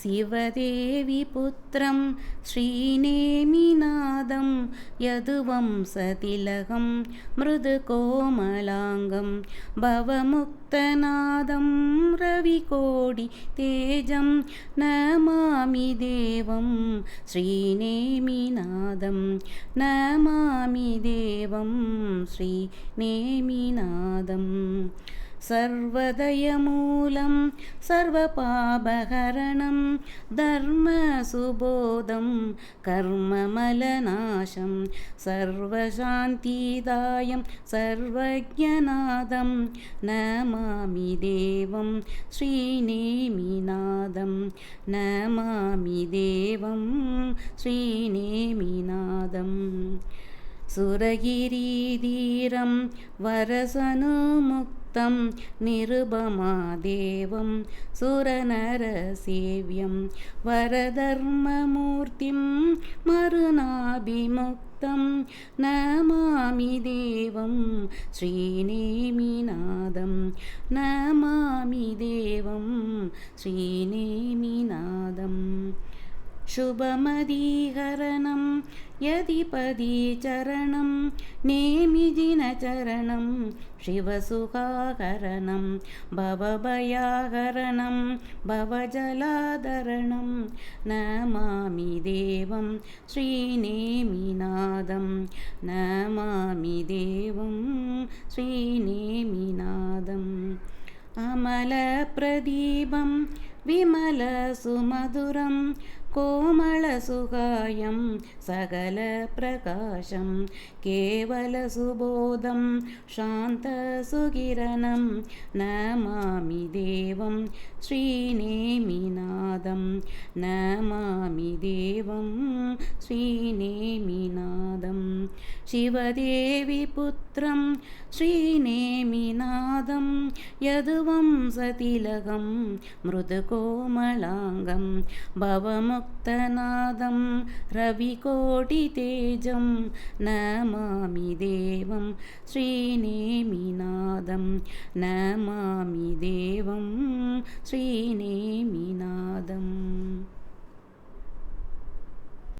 शिवदेवी पुत्रं श्रीनेमिनादं यदुवंसतिलकं मृदुकोमलाङ्गं भवमुक्तनादं रविकोटितेजं नमामि देवं श्रीनेमिनादं नमामि देवं श्रीनेमिनादम् सर्वदयमूलं सर्वपापहरणं धर्मसुबोधं कर्ममलनाशं सर्वशान्तिदायं सर्वज्ञनादं नमामि देवं श्रीनेमिनादं नमामि देवं श्रीनेमिनादम् सुरगिरिधीरं वरसनुमुक्तं निरुपमादेवं सुरनरसेव्यं वरधर्ममूर्तिं मरुनाभिमुक्तं नमामि देवं श्रीनेमिनादं नमामि देवं श्रीनेमिनादम् शुभमदीकरणं यदिपदीचरणं नेमिजिनचरणं शिवसुखाकरणं भवभयाकरणं भवजलाधरणं नमामि देवं श्रीनेमिनादं नमामि देवं श्रीनेमिनादम् अमलप्रदीपं विमलसुमधुरं कोमलसुखायं सकलप्रकाशं केवलसुबोधं शान्तसुकिरणं नमामि देवं श्रीनेमिनादं नमामि देवं श्रीनेमिनादं शिवदेवी पुत्रं श्रीनेमिनादं यदुवंसतिलकं मृदुकोमलाङ्गं भवमुक्तनादं रविकोटितेजं नमामि देवं श्रीनेमिनादं नमामि देवं श्रीनेमिनादम्।